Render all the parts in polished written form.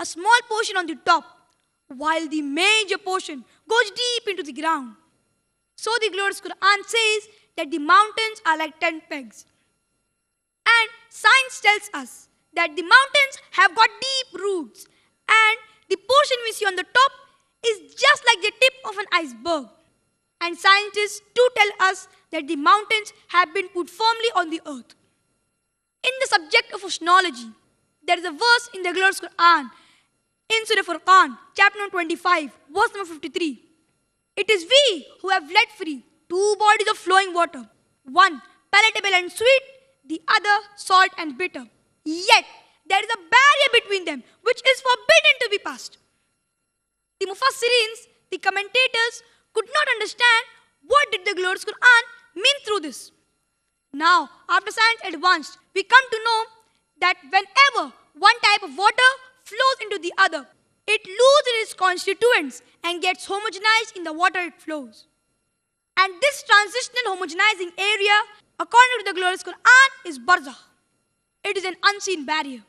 a small portion on the top, while the major portion goes deep into the ground. So the glorious Quran says that the mountains are like tent pegs. And science tells us that the mountains have got deep roots, and the portion we see on the top is just like the tip of an iceberg. And scientists do tell us that the mountains have been put firmly on the earth. In the subject of oceanology, there is a verse in the glorious Quran in Surah Furqan, chapter number 25, verse number 53. It is we who have let free two bodies of flowing water, one palatable and sweet, the other salt and bitter. Yet there is a barrier between them which is forbidden to be passed. The Mufassirins, the commentators, could not understand what did the glorious Quran mean through this. Now, after science advanced, we come to know that whenever one type of water flows into the other, it loses its constituents and gets homogenized in the water it flows. And this transitional homogenizing area, according to the glorious Quran, is barzakh. It is an unseen barrier.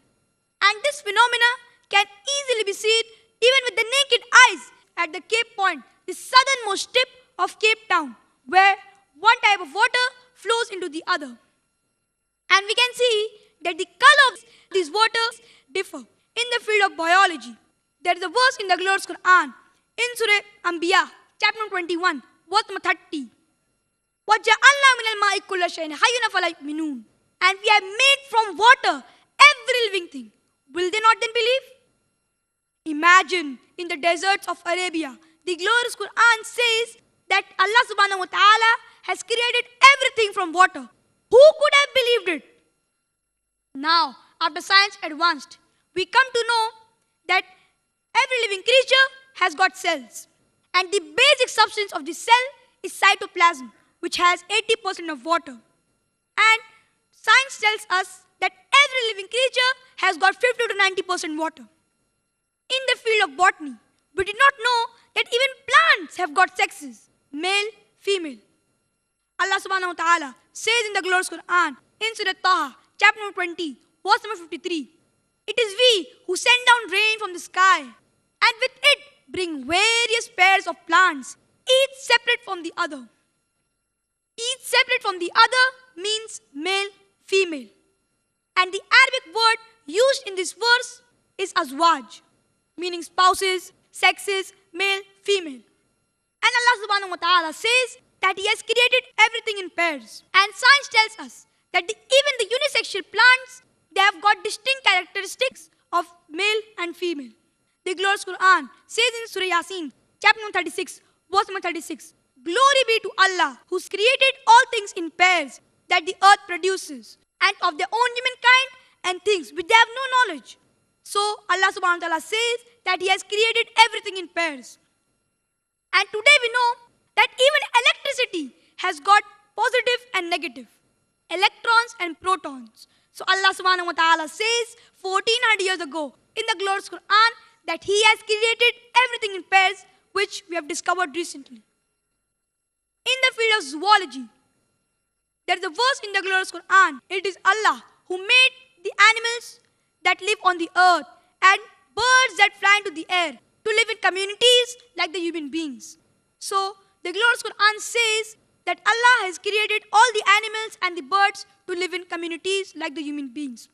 And this phenomena can easily be seen even with the naked eyes at the Cape Point, the southernmost tip of Cape Town, where one type of water flows into the other. And we can see that the color of these waters differ. In the field of biology, there is a verse in the glorious Quran in Surah Anbiya, chapter 21, verse number 30. وَجَعَلْنَا مِنَ الْمَاءِ كُلَّ شَيْءٍ حَيٍّ أَفَلَا يُؤْمِنُونَ. And we have made from water every living thing. Will they not then believe? Imagine in the deserts of Arabia, the glorious Quran says that Allah subhanahu wa ta'ala has created everything from water. Who could have believed it? Now, after science advanced, we come to know that every living creature has got cells. And the basic substance of the cell is cytoplasm, which has 80% of water. And science tells us that every living creature has got 50 to 90% water. In the field of botany, we did not know that even plants have got sexes, male, female. Allah subhanahu wa ta'ala says in the glorious Quran, in Surah Taha, chapter number 20, verse number 53, it is we who send down rain from the sky, and with it bring various pairs of plants, each separate from the other. Each separate from the other means male, female. And the Arabic word used in this verse is azwaj, meaning spouses, sexes, male, female. And Allah subhanahu wa ta'ala says that He has created everything in pairs. And science tells us that even the unisexual plants, they have got distinct characteristics of male and female. The glorious Quran says in Surah Yasin, chapter 36, verse 36, Glory be to Allah, who's created all things in pairs that the earth produces, and of their own humankind and things which they have no knowledge. So Allah subhanahu wa ta'ala says that He has created everything in pairs. And today we know that even electricity has got positive and negative, electrons and protons. So Allah subhanahu wa ta'ala says 1400 years ago in the glorious Quran that He has created everything in pairs, which we have discovered recently. In the field of zoology, there is a verse in the glorious Quran. It is Allah who made the animals that live on the earth and birds that fly into the air to live in communities like the human beings. So the glorious Quran says that Allah has created all the animals and the birds to live in communities like the human beings.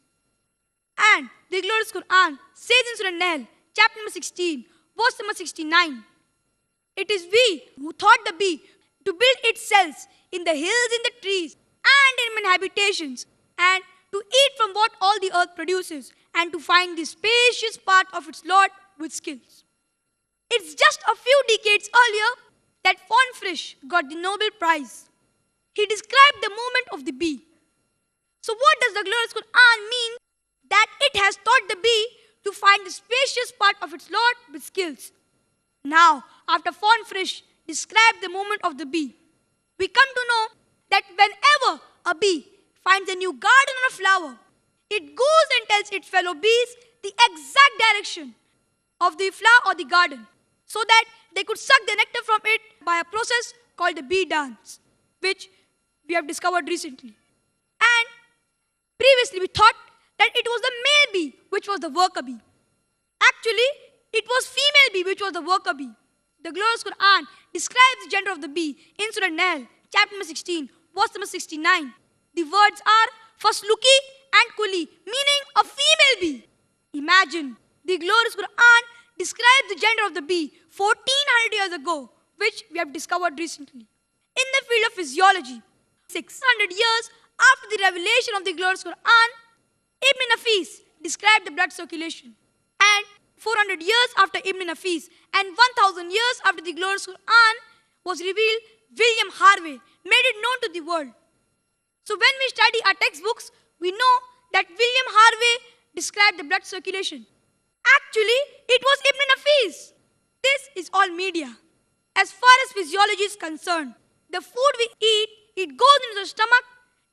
And the glorious Quran says in Surah Nahl, chapter number 16, verse number 69, it is we who taught the bee to build its cells in the hills, in the trees, and in habitations, and to eat from what all the earth produces, and to find the spacious path of its Lord with skills. It's just a few decades earlier that Von Frisch got the Nobel Prize. He described the movement of the bee. So what does the glorious Quran mean? That it has taught the bee to find the spacious part of its Lord with skills. Now, after Von Frisch described the movement of the bee, we come to know that whenever a bee finds a new garden or a flower, it goes and tells its fellow bees the exact direction of the flower or the garden, so that they could suck the nectar from it by a process called the bee dance, which we have discovered recently. And previously we thought that it was the male bee which was the worker bee. Actually, it was female bee which was the worker bee. The glorious Quran describes the gender of the bee in Surah Nahl, chapter number 16, verse number 69. The words are Fasluki and Kuli, meaning a female bee. Imagine, the glorious Quran describes the gender of the bee 1400 years ago, which we have discovered recently. In the field of physiology, 600 years after the revelation of the glorious Quran, Ibn Nafis described the blood circulation. And 400 years after Ibn Nafis and 1000 years after the glorious Quran was revealed, William Harvey made it known to the world. So when we study our textbooks, we know that William Harvey described the blood circulation. Actually, it was Ibn Nafis. This is all media. As far as physiology is concerned, the food we eat, it goes into the stomach,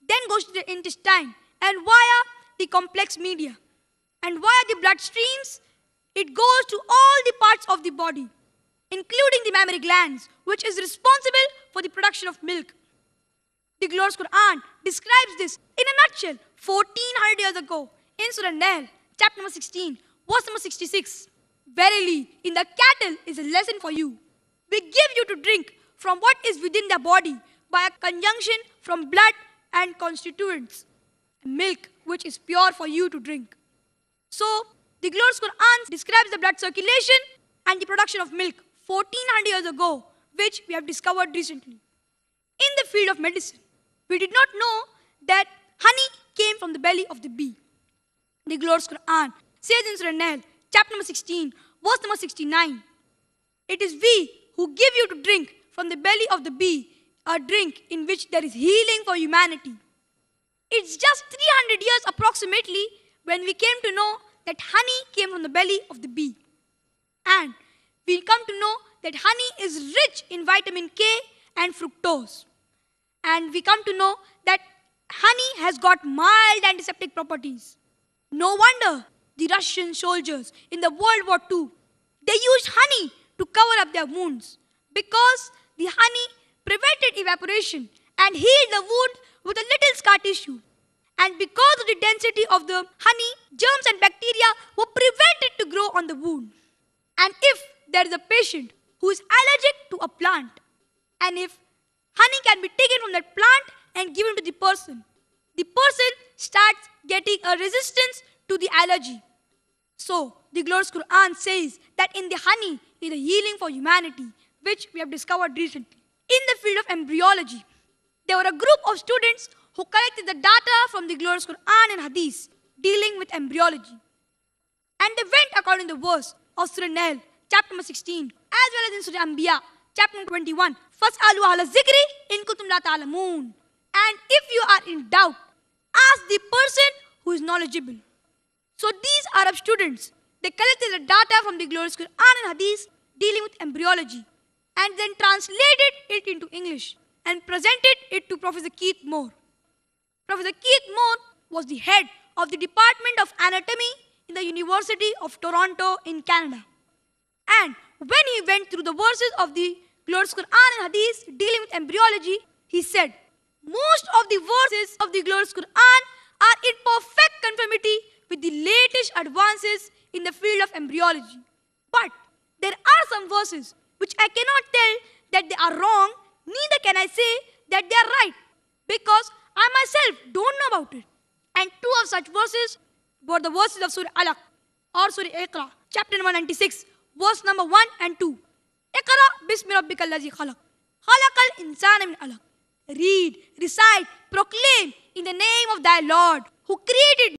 then goes to the intestine, and via the complex media. And via the blood streams, it goes to all the parts of the body, including the mammary glands, which is responsible for the production of milk. The glorious Quran describes this in a nutshell 1400 years ago in Surah Nahl, chapter number 16, verse number 66. Verily, in the cattle is a lesson for you. We give you to drink from what is within their body by a conjunction from blood and constituents, milk which is pure for you to drink. So, the glorious Quran describes the blood circulation and the production of milk 1400 years ago, which we have discovered recently. In the field of medicine, we did not know that honey came from the belly of the bee. The glorious Quran says in Surah Nahl, chapter number 16, verse number 69, it is we who give you to drink from the belly of the bee, a drink in which there is healing for humanity. It's just 300 years approximately when we came to know that honey came from the belly of the bee. And we come to know that honey is rich in vitamin K and fructose. And we come to know that honey has got mild antiseptic properties. No wonder the Russian soldiers in the World War II, they used honey to cover up their wounds because the honey prevented evaporation and healed the wound with a little scar tissue. And because of the density of the honey, germs and bacteria were prevented to grow on the wound. And if there is a patient who is allergic to a plant, and if honey can be taken from that plant and given to the person starts getting a resistance to the allergy. So, the glorious Quran says that in the honey is a healing for humanity, which we have discovered recently. In the field of embryology, there were a group of students who collected the data from the glorious Quran and Hadith dealing with embryology. And they went according to the verse of Surah Nahl, chapter number 16, as well as in Surah Anbiya, chapter number 21. فَاسْأَلُوا عَلَى الذِّكْرِ إِن كُنتُمْ لَا تَعْلَمُونَ. And if you are in doubt, ask the person who is knowledgeable. So these Arab students, they collected the data from the glorious Quran and Hadith dealing with embryology and then translated it into English and presented it to Professor Keith Moore. Professor Keith Moore was the head of the Department of Anatomy in the University of Toronto in Canada. And when he went through the verses of the glorious Quran and Hadith dealing with embryology, he said, most of the verses of the glorious Quran are in perfect conformity with the latest advances in the field of embryology. But there are some verses which I cannot tell that they are wrong, neither can I say that they are right, because I myself don't know about it. And two of such verses were the verses of Surah Alaq or Surah Iqra, chapter number 96, verse number 1 and 2. Iqra bismi rabbika allazi khalaq. Khalaqal insana min alaq. Read, recite, proclaim in the name of thy Lord who created